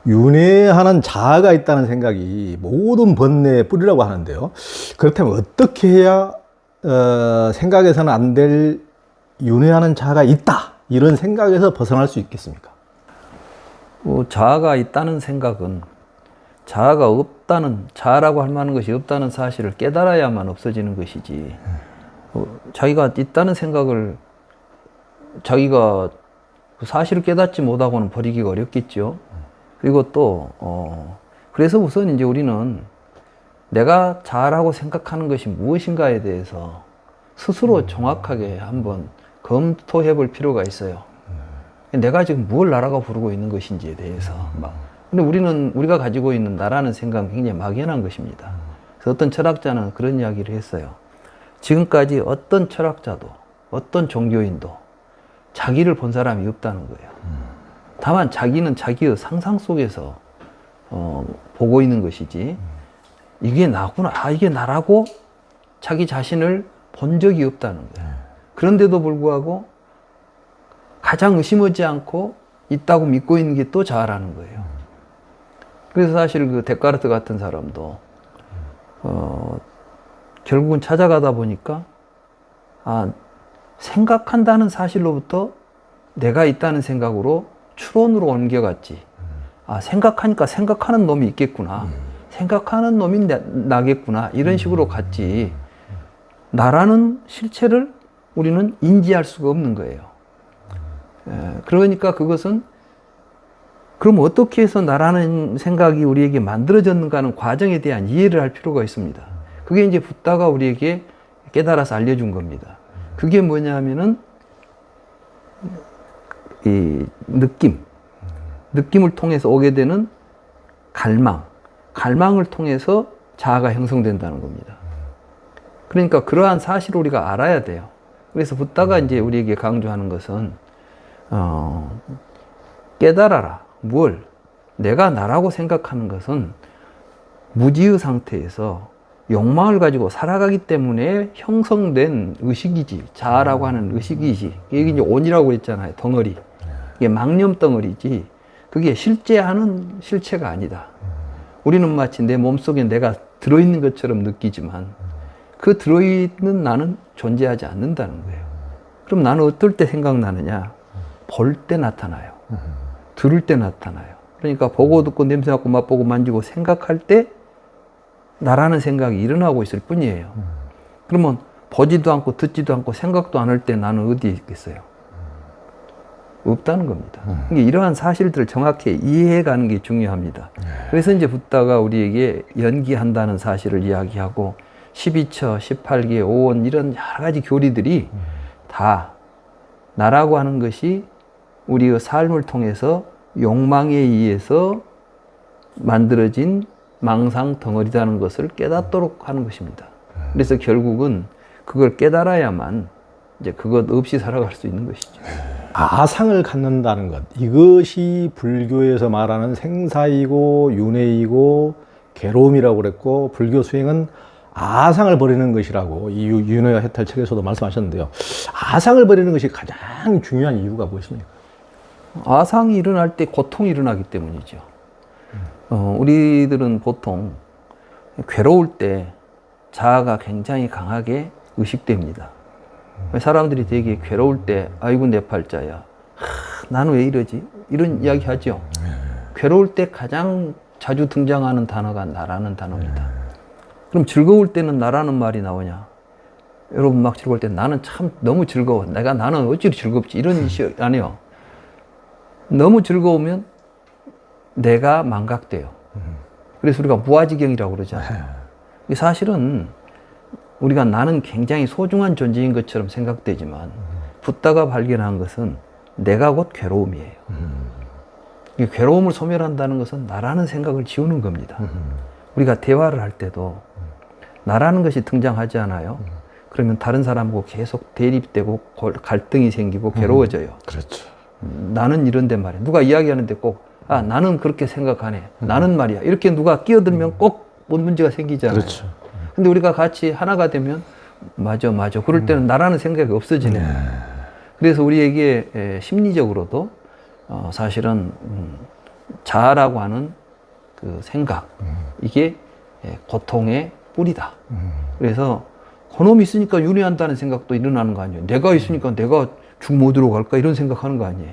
윤회하는 자아가 있다는 생각이 모든 번뇌의 뿌리라고 하는데요. 그렇다면 어떻게 해야 생각에서는 안 될 윤회하는 자아가 있다, 이런 생각에서 벗어날 수 있겠습니까? 자아가 있다는 생각은 자아가 없다는, 자아라고 할 만한 것이 없다는 사실을 깨달아야만 없어지는 것이지, 자기가 있다는 생각을 자기가 그 사실을 깨닫지 못하고는 버리기가 어렵겠죠. 그리고 또 그래서 우선 이제 우리는 내가 자아라고 생각하는 것이 무엇인가에 대해서 스스로 정확하게 한번 검토해 볼 필요가 있어요. 내가 지금 뭘 나라고 부르고 있는 것인지에 대해서 근데 우리가 가지고 있는 나라는 생각은 굉장히 막연한 것입니다. 그래서 어떤 철학자는 그런 이야기를 했어요. 지금까지 어떤 철학자도 어떤 종교인도 자기를 본 사람이 없다는 거예요. 다만 자기는 자기의 상상 속에서 보고 있는 것이지, 이게 나구나, 이게 나라고 자기 자신을 본 적이 없다는 거예요. 그런데도 불구하고 가장 의심하지 않고 있다고 믿고 있는 게 또 자아라는 거예요. 그래서 사실 그 데카르트 같은 사람도 결국은 찾아가다 보니까 생각한다는 사실로부터 내가 있다는 생각으로 추론으로 옮겨갔지. 생각하니까 생각하는 놈이 있겠구나. 생각하는 놈이 나겠구나. 이런 식으로 갔지. 나라는 실체를 우리는 인지할 수가 없는 거예요. 그러니까 그것은, 그럼 어떻게 해서 나라는 생각이 우리에게 만들어졌는가 하는 과정에 대한 이해를 할 필요가 있습니다. 그게 이제 붓다가 우리에게 깨달아서 알려준 겁니다. 그게 뭐냐 하면은 이 느낌을 통해서 오게 되는 갈망을 통해서 자아가 형성된다는 겁니다. 그러니까 그러한 사실을 우리가 알아야 돼요. 그래서 붓다가 이제 우리에게 강조하는 것은 깨달아라. 뭘? 내가 나라고 생각하는 것은 무지의 상태에서 욕망을 가지고 살아가기 때문에 형성된 의식이지. 자아라고 하는 의식이지. 이게 이제 온이라고 했잖아요. 덩어리. 이게 망념 덩어리지. 그게 실제하는 실체가 아니다. 우리는 마치 내 몸속에 내가 들어있는 것처럼 느끼지만 그 들어있는 나는 존재하지 않는다는 거예요. 그럼 나는 어떨 때 생각나느냐? 볼 때 나타나요. 들을 때 나타나요. 그러니까 보고 듣고 냄새 맡고 맛보고 만지고 생각할 때 나라는 생각이 일어나고 있을 뿐이에요. 그러면 보지도 않고 듣지도 않고 생각도 안 할 때 나는 어디에 있겠어요? 없다는 겁니다. 그러니까 이러한 사실들을 정확히 이해해가는 게 중요합니다. 그래서 이제 붓다가 우리에게 연기한다는 사실을 이야기하고 12처, 18계, 5원 이런 여러 가지 교리들이 다 나라고 하는 것이 우리의 삶을 통해서 욕망에 의해서 만들어진 망상 덩어리라는 것을 깨닫도록 하는 것입니다. 그래서 결국은 그걸 깨달아야만 이제 그것 없이 살아갈 수 있는 것이죠. 아상을 갖는다는 것, 이것이 불교에서 말하는 생사이고 윤회이고 괴로움이라고 그랬고, 불교 수행은 아상을 버리는 것이라고 이 윤회와 해탈 책에서도 말씀하셨는데요. 아상을 버리는 것이 가장 중요한 이유가 무엇입니까? 아상이 일어날 때 고통이 일어나기 때문이죠. 우리들은 보통 괴로울 때 자아가 굉장히 강하게 의식됩니다. 사람들이 되게 괴로울 때 아이고 내 팔자야, 나는 왜 이러지? 이런 이야기 하죠. 괴로울 때 가장 자주 등장하는 단어가 나라는 단어입니다. 그럼 즐거울 때는 나라는 말이 나오냐? 여러분 막 즐거울 때 나는 참 너무 즐거워. 나는 어찌 즐겁지? 이런 뜻이 아니에요. 너무 즐거우면 내가 망각돼요. 그래서 우리가 무아지경이라고 그러잖아요. 사실은 우리가 나는 굉장히 소중한 존재인 것처럼 생각되지만 붓다가 발견한 것은 내가 곧 괴로움이에요. 이 괴로움을 소멸한다는 것은 나라는 생각을 지우는 겁니다. 우리가 대화를 할 때도 나라는 것이 등장하지 않아요. 그러면 다른 사람하고 계속 대립되고 갈등이 생기고 괴로워져요. 그렇죠. 나는 이런데 말이야. 누가 이야기하는데 꼭 나는 그렇게 생각하네. 나는 말이야. 이렇게 누가 끼어들면 꼭 뭔 문제가 생기잖아요. 그렇죠. 근데 우리가 같이 하나가 되면 맞아. 그럴 때는 나라는 생각이 없어지는 거예요. 그래서 우리에게 심리적으로도 사실은 자아라고 하는 그 생각, 이게 고통의 뿌리다. 그래서 그놈이 있으니까 윤회한다는 생각도 일어나는 거 아니에요. 내가 있으니까 내가 중모드로 갈까 이런 생각하는 거 아니에요.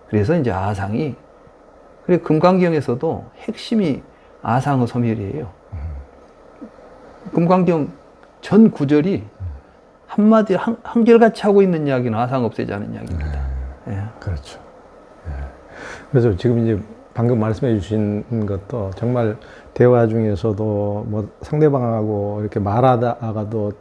그래서 이제 아상이, 그래 금강경에서도 핵심이 아상의 소멸이에요. 금강경 전 구절이 한마디 한결같이 하고 있는 이야기는 아상 없애자는 이야기입니다. 예. 그렇죠. 예. 그래서 지금 이제 방금 말씀해 주신 것도 정말 대화 중에서도 뭐 상대방하고 이렇게 말하다가도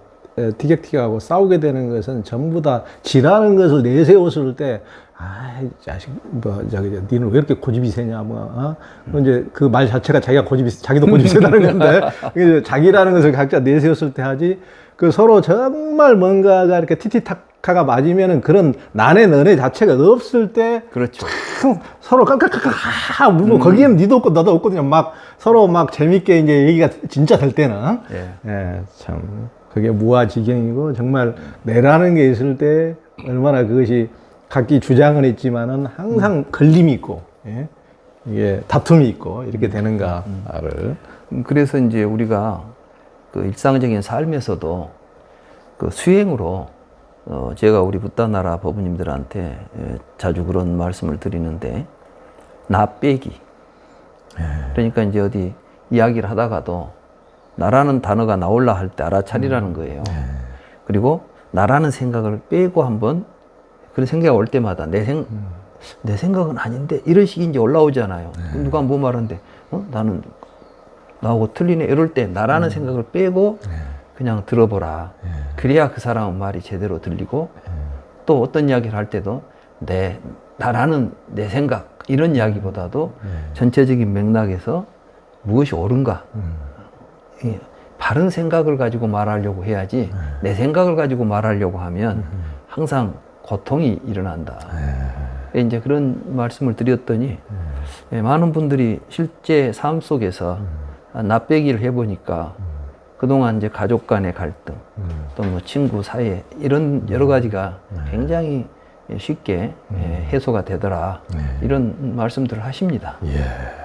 티격태격하고 싸우게 되는 것은 전부 다 지라는 것을 내세웠을 때, 아이, 자식, 뭐, 니는 왜 이렇게 고집이 세냐, 뭐, 이제 그 말 자체가 자기도 고집이 세다는 건데, 이제 자기라는 것을 각자 내세웠을 때 하지, 그 서로 정말 뭔가가 이렇게 티티타카가 맞으면은 그런 나네 너네 자체가 없을 때, 그렇죠. 서로 깍깍깍깍 물고 거기에는 니도 없고 나도 없거든요. 막 서로 막 재밌게 이제 얘기가 진짜 될 때는. 예, 참. 그게 무아지경이고 정말 내라는 게 있을 때 얼마나 그것이 각기 주장은 있지만은 항상 걸림이 있고, 예? 이게 다툼이 있고 이렇게 되는가를. 그래서 이제 우리가 그 일상적인 삶에서도 그 수행으로 제가 우리 붓다나라 법부님들한테 자주 그런 말씀을 드리는데, 나 빼기. 그러니까 이제 어디 이야기를 하다가도 나라는 단어가 나올라 할 때 알아차리라는 거예요. 그리고 나라는 생각을 빼고 한번 그런 생각이 올 때마다 내 생각은 아닌데 이런 식이 이제 올라오잖아요. 누가 뭐 말하는데 나는 나하고 틀리네 이럴 때 나라는 생각을 빼고 그냥 들어보라. 그래야 그 사람은 말이 제대로 들리고 또 어떤 이야기를 할 때도 나라는 내 생각 이런 이야기보다도 전체적인 맥락에서 무엇이 옳은가, 바른 생각을 가지고 말하려고 해야지 내 생각을 가지고 말하려고 하면 항상 고통이 일어난다. 이제 그런 말씀을 드렸더니 많은 분들이 실제 삶 속에서 나 빼기를 해보니까 그동안 이제 가족 간의 갈등, 또 뭐 친구 사이에 이런 여러 가지가 굉장히 쉽게 해소가 되더라. 이런 말씀들을 하십니다. 예.